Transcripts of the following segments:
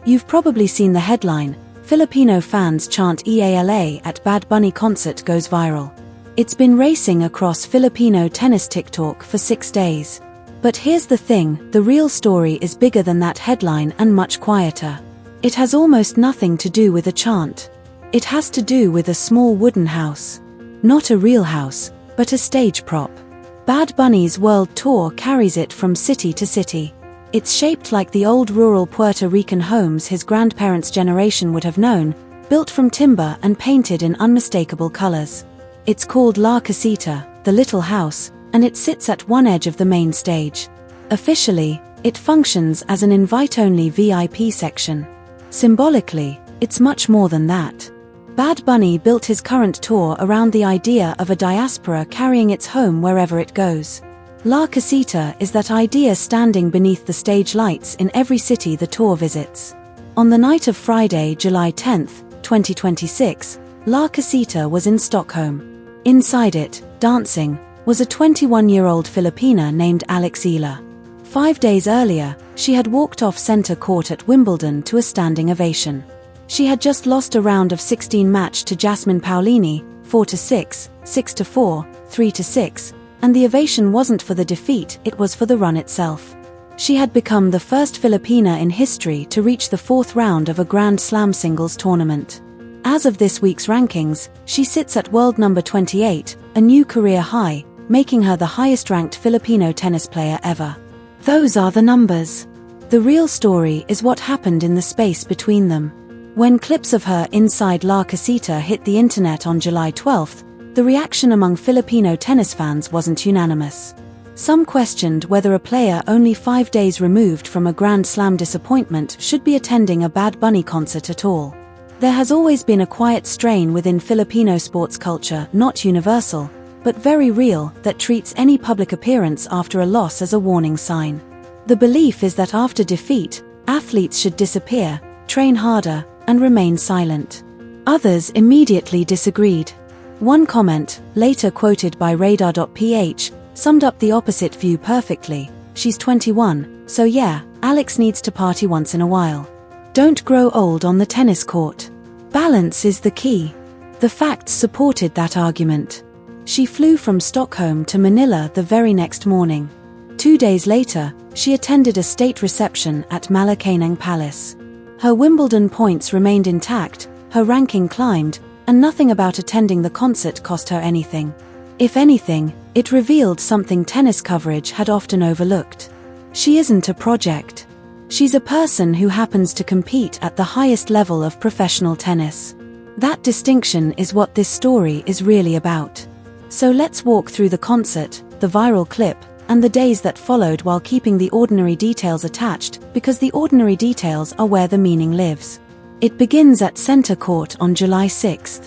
You've probably seen the headline, "Filipino fans chant EALA at Bad Bunny concert goes viral." It's been racing across Filipino tennis TikTok for 6 days. But here's the thing, the real story is bigger than that headline and much quieter. It has almost nothing to do with a chant. It has to do with a small wooden house. Not a real house, but a stage prop. Bad Bunny's world tour carries it from city to city. It's shaped like the old rural Puerto Rican homes his grandparents' generation would have known, built from timber and painted in unmistakable colors. It's called La Casita, the little house, and it sits at one edge of the main stage. Officially, it functions as an invite-only VIP section. Symbolically, it's much more than that. Bad Bunny built his current tour around the idea of a diaspora carrying its home wherever it goes. La Casita is that idea standing beneath the stage lights in every city the tour visits. On the night of Friday, July 10, 2026, La Casita was in Stockholm. Inside it, dancing, was a 21-year-old Filipina named Alex Eala. 5 days earlier, she had walked off center court at Wimbledon to a standing ovation. She had just lost a round of 16 match to Jasmine Paolini, 4-6, 6-4, 3-6, and the ovation wasn't for the defeat, it was for the run itself. She had become the first Filipina in history to reach the 4th round of a Grand Slam singles tournament. As of this week's rankings, she sits at world number 28, a new career high, making her the highest-ranked Filipino tennis player ever. Those are the numbers. The real story is what happened in the space between them. When clips of her inside La Casita hit the internet on July 12, the reaction among Filipino tennis fans wasn't unanimous. Some questioned whether a player only 5 days removed from a Grand Slam disappointment should be attending a Bad Bunny concert at all. There has always been a quiet strain within Filipino sports culture, not universal, but very real, that treats any public appearance after a loss as a warning sign. The belief is that after defeat, athletes should disappear, train harder, and remain silent. Others immediately disagreed. One comment, later quoted by Radar.ph, summed up the opposite view perfectly. "She's 21, so yeah, Alex needs to party once in a while. Don't grow old on the tennis court. Balance is the key." The facts supported that argument. She flew from Stockholm to Manila the very next morning. 2 days later, she attended a state reception at Malacanang Palace. Her Wimbledon points remained intact, her ranking climbed, and nothing about attending the concert cost her anything. If anything, it revealed something tennis coverage had often overlooked. She isn't a project. She's a person who happens to compete at the highest level of professional tennis. That distinction is what this story is really about. So let's walk through the concert, the viral clip, and the days that followed while keeping the ordinary details attached, because the ordinary details are where the meaning lives. It begins at center court on July 6.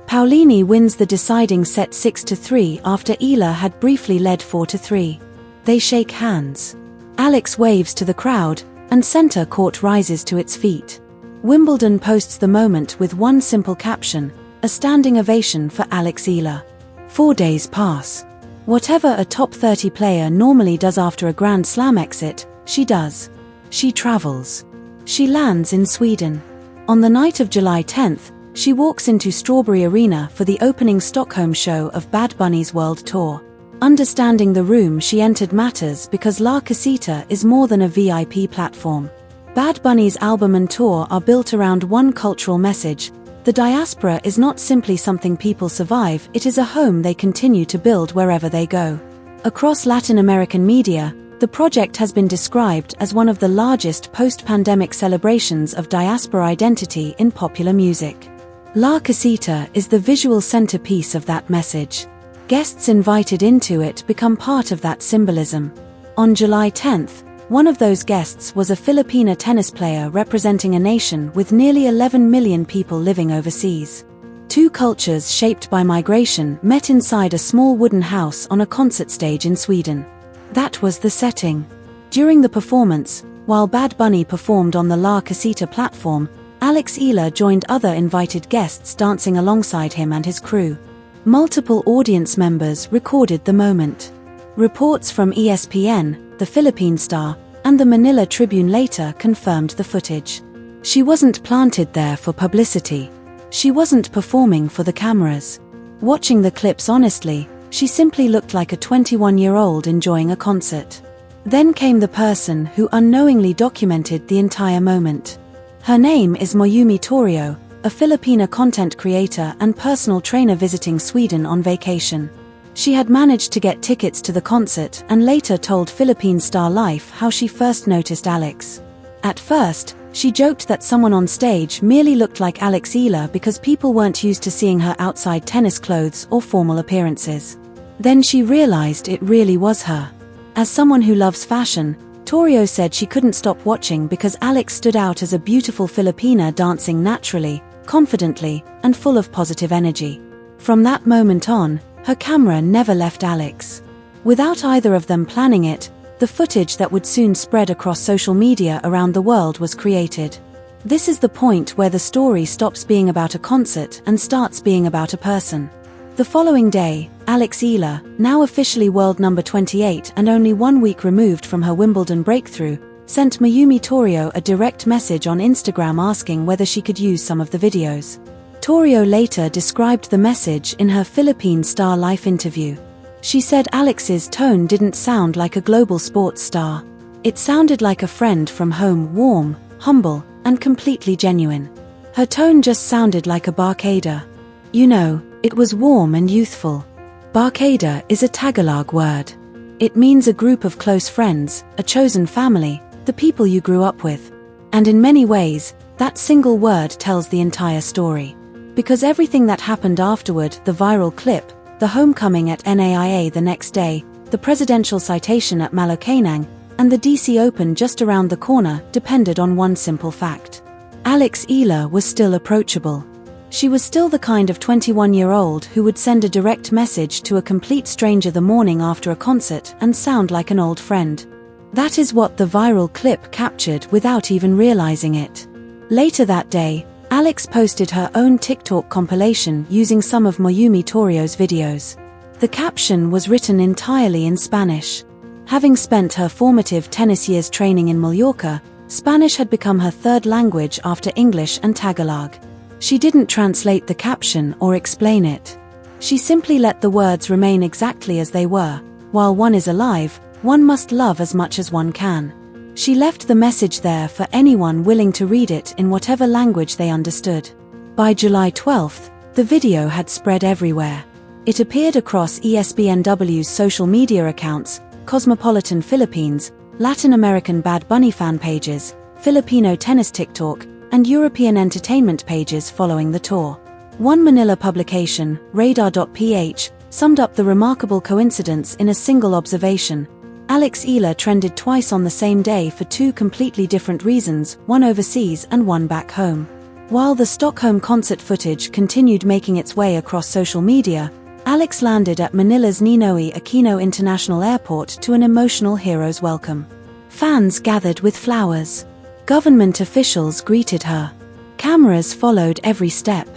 Paolini wins the deciding set 6-3 after Eala had briefly led 4-3. They shake hands. Alex waves to the crowd, and center court rises to its feet. Wimbledon posts the moment with one simple caption, "A standing ovation for Alex Eala." 4 days pass. Whatever a top 30 player normally does after a Grand Slam exit, she does. She travels. She lands in Sweden. On the night of July 10, she walks into Strawberry Arena for the opening Stockholm show of Bad Bunny's world tour. Understanding the room she entered matters because La Casita is more than a VIP platform. Bad Bunny's album and tour are built around one cultural message: the diaspora is not simply something people survive, it is a home they continue to build wherever they go. Across Latin American media, the project has been described as one of the largest post-pandemic celebrations of diaspora identity in popular music. La Casita is the visual centerpiece of that message. Guests invited into it become part of that symbolism. On July 10, one of those guests was a Filipina tennis player representing a nation with nearly 11 million people living overseas. Two cultures shaped by migration met inside a small wooden house on a concert stage in Sweden. That was the setting. During the performance, while Bad Bunny performed on the La Casita platform, Alex Eala joined other invited guests dancing alongside him and his crew. Multiple audience members recorded the moment. Reports from ESPN, the Philippine Star, and the Manila Tribune later confirmed the footage. She wasn't planted there for publicity. She wasn't performing for the cameras. Watching the clips honestly, she simply looked like a 21-year-old enjoying a concert. Then came the person who unknowingly documented the entire moment. Her name is Mayumi Torio, a Filipino content creator and personal trainer visiting Sweden on vacation. She had managed to get tickets to the concert and later told Philippine Star Life how she first noticed Alex. At first, she joked that someone on stage merely looked like Alex Eala because people weren't used to seeing her outside tennis clothes or formal appearances. Then she realized it really was her. As someone who loves fashion, Torio said she couldn't stop watching because Alex stood out as a beautiful Filipina dancing naturally, confidently, and full of positive energy. From that moment on, her camera never left Alex. Without either of them planning it, the footage that would soon spread across social media around the world was created. This is the point where the story stops being about a concert and starts being about a person. The following day, Alex Eala, now officially world number 28 and only 1 week removed from her Wimbledon breakthrough, sent Mayumi Torio a direct message on Instagram asking whether she could use some of the videos. Torio later described the message in her Philippine Star Life interview. She said Alex's tone didn't sound like a global sports star. It sounded like a friend from home, warm, humble, and completely genuine. Her tone just sounded like a barkada. You know, it was warm and youthful. Barkada is a Tagalog word. It means a group of close friends, a chosen family, the people you grew up with. And in many ways, that single word tells the entire story. Because everything that happened afterward, the viral clip, the homecoming at NAIA the next day, the presidential citation at Malacanang, and the DC Open just around the corner depended on one simple fact. Alex Eala was still approachable. She was still the kind of 21-year-old who would send a direct message to a complete stranger the morning after a concert and sound like an old friend. That is what the viral clip captured without even realizing it. Later that day, Alex posted her own TikTok compilation using some of Mayumi Torio's videos. The caption was written entirely in Spanish. Having spent her formative tennis years training in Mallorca, Spanish had become her third language after English and Tagalog. She didn't translate the caption or explain it. She simply let the words remain exactly as they were. While one is alive, one must love as much as one can. She left the message there for anyone willing to read it in whatever language they understood. By July 12th, the video had spread everywhere. It appeared across ESPNW's social media accounts, Cosmopolitan Philippines, Latin American Bad Bunny fan pages, Filipino tennis TikTok, and European entertainment pages following the tour. One Manila publication, Radar.ph, summed up the remarkable coincidence in a single observation. Alex Eala trended twice on the same day for two completely different reasons, one overseas and one back home. While the Stockholm concert footage continued making its way across social media, Alex landed at Manila's Ninoy Aquino International Airport to an emotional hero's welcome. Fans gathered with flowers. Government officials greeted her. Cameras followed every step.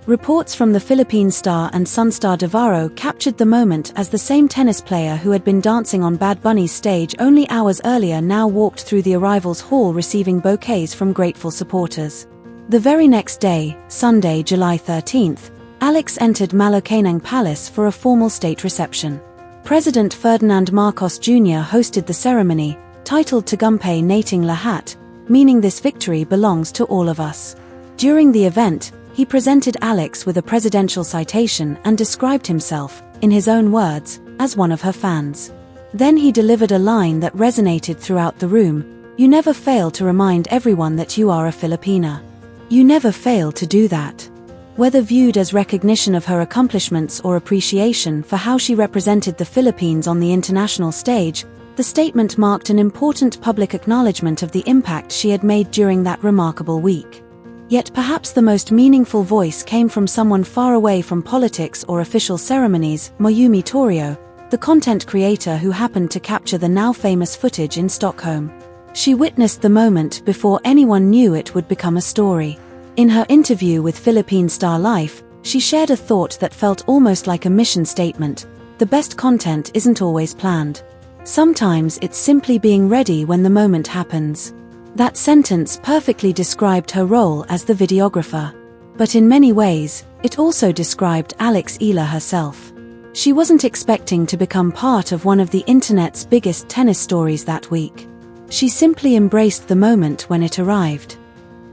Reports from the Philippine Star and Sunstar Davao captured the moment as the same tennis player who had been dancing on Bad Bunny's stage only hours earlier now walked through the arrivals hall receiving bouquets from grateful supporters. The very next day, Sunday, July 13th, Alex entered Malacanang Palace for a formal state reception. President Ferdinand Marcos Jr. hosted the ceremony, titled Tagumpay Nating Lahat, meaning this victory belongs to all of us. During the event, he presented Alex with a presidential citation and described himself, in his own words, as one of her fans. Then he delivered a line that resonated throughout the room: "You never fail to remind everyone that you are a Filipina. You never fail to do that." Whether viewed as recognition of her accomplishments or appreciation for how she represented the Philippines on the international stage, the statement marked an important public acknowledgement of the impact she had made during that remarkable week. Yet perhaps the most meaningful voice came from someone far away from politics or official ceremonies, Mayumi Torio, the content creator who happened to capture the now famous footage in Stockholm. She witnessed the moment before anyone knew it would become a story. In her interview with Philippine Star Life, she shared a thought that felt almost like a mission statement: the best content isn't always planned. Sometimes it's simply being ready when the moment happens. That sentence perfectly described her role as the videographer. But in many ways, it also described Alex Eala herself. She wasn't expecting to become part of one of the internet's biggest tennis stories that week. She simply embraced the moment when it arrived.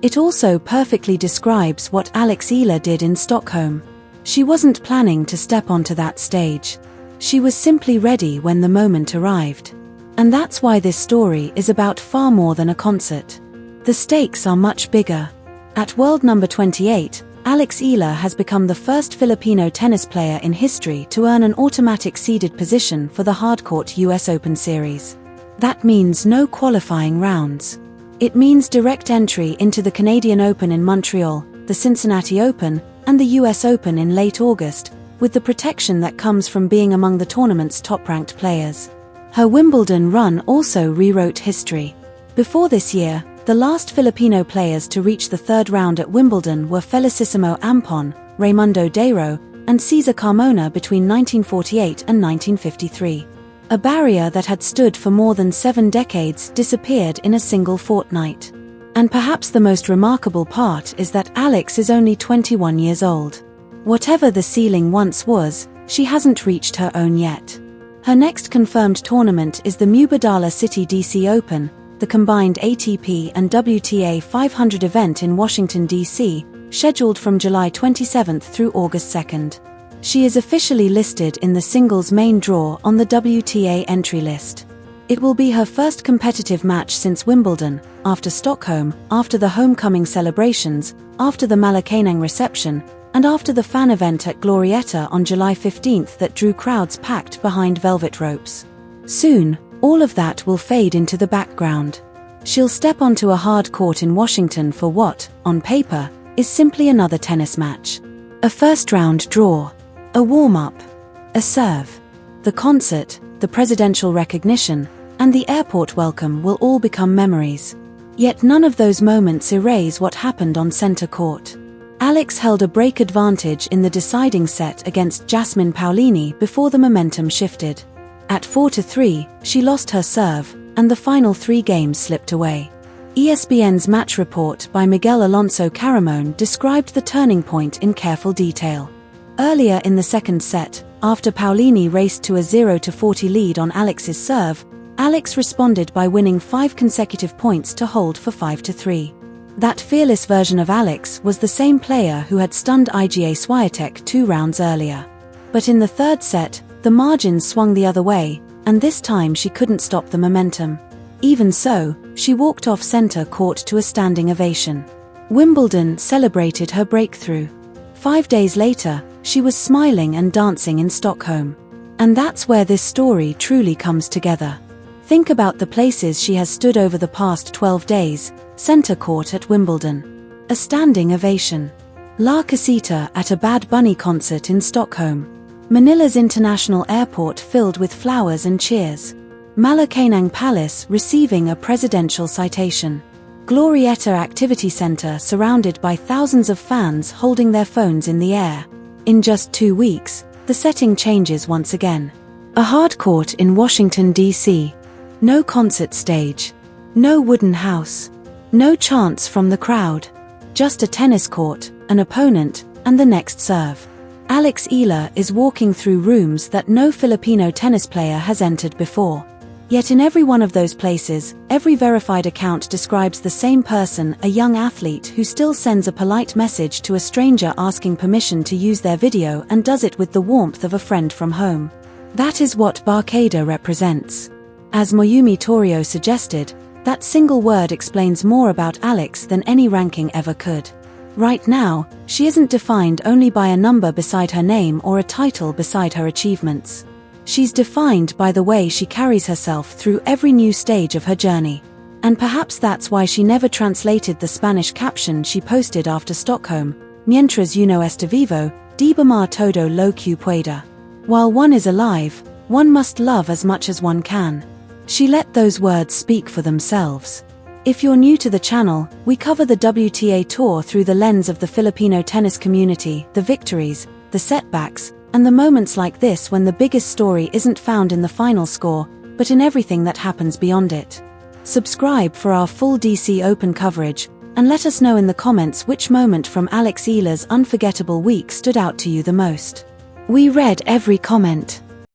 It also perfectly describes what Alex Eala did in Stockholm. She wasn't planning to step onto that stage. She was simply ready when the moment arrived. And that's why this story is about far more than a concert. The stakes are much bigger. At world number 28, Alex Eala has become the first Filipino tennis player in history to earn an automatic seeded position for the hardcourt US Open Series. That means no qualifying rounds. It means direct entry into the Canadian Open in Montreal, the Cincinnati Open, and the US Open in late August, with the protection that comes from being among the tournament's top-ranked players. Her Wimbledon run also rewrote history. Before this year, the last Filipino players to reach the third round at Wimbledon were Felicissimo Ampon, Raimundo Dairo, and Cesar Carmona between 1948 and 1953. A barrier that had stood for more than 7 decades disappeared in a single fortnight. And perhaps the most remarkable part is that Alex is only 21 years old. Whatever the ceiling once was, she hasn't reached her own yet. Her next confirmed tournament is the Mubadala City DC Open, the combined ATP and WTA 500 event in Washington, D.C., scheduled from July 27 through August 2. She is officially listed in the singles main draw on the WTA entry list. It will be her first competitive match since Wimbledon, after Stockholm, after the homecoming celebrations, after the Malacanang reception, and after the fan event at Glorieta on July 15 that drew crowds packed behind velvet ropes. Soon, all of that will fade into the background. She'll step onto a hard court in Washington for what, on paper, is simply another tennis match. A first-round draw. A warm-up. A serve. The concert, the presidential recognition, and the airport welcome will all become memories. Yet none of those moments erase what happened on center court. Alex held a break advantage in the deciding set against Jasmine Paolini before the momentum shifted. At 4-3, she lost her serve, and the final 3 games slipped away. ESPN's match report by Miguel Alonso Caramon described the turning point in careful detail. Earlier in the second set, after Paolini raced to a 0-40 lead on Alex's serve, Alex responded by winning 5 consecutive points to hold for 5-3. That fearless version of Alex was the same player who had stunned Iga Swiatek 2 rounds earlier. But in the third set, the margins swung the other way, and this time she couldn't stop the momentum. Even so, she walked off center court to a standing ovation. Wimbledon celebrated her breakthrough. 5 days later, she was smiling and dancing in Stockholm. And that's where this story truly comes together. Think about the places she has stood over the past 12 days. Center court at Wimbledon. A standing ovation. La Casita at a Bad Bunny concert in Stockholm. Manila's International Airport filled with flowers and cheers. Malacanang Palace receiving a presidential citation. Glorieta Activity Center surrounded by thousands of fans holding their phones in the air. In just 2 weeks, the setting changes once again. A hard court in Washington, D.C. No concert stage. No wooden house. No chants from the crowd. Just a tennis court, an opponent, and the next serve. Alex Eala is walking through rooms that no Filipino tennis player has entered before. Yet in every one of those places, every verified account describes the same person, a young athlete who still sends a polite message to a stranger asking permission to use their video and does it with the warmth of a friend from home. That is what Barcada represents. As Moyumi Torio suggested, that single word explains more about Alex than any ranking ever could. Right now, she isn't defined only by a number beside her name or a title beside her achievements. She's defined by the way she carries herself through every new stage of her journey. And perhaps that's why she never translated the Spanish caption she posted after Stockholm, "Mientras uno está vivo, debe amar todo lo que pueda." While one is alive, one must love as much as one can. She let those words speak for themselves. If you're new to the channel, we cover the WTA Tour through the lens of the Filipino tennis community, the victories, the setbacks, and the moments like this when the biggest story isn't found in the final score, but in everything that happens beyond it. Subscribe for our full DC Open coverage, and let us know in the comments which moment from Alex Eala's unforgettable week stood out to you the most. We read every comment.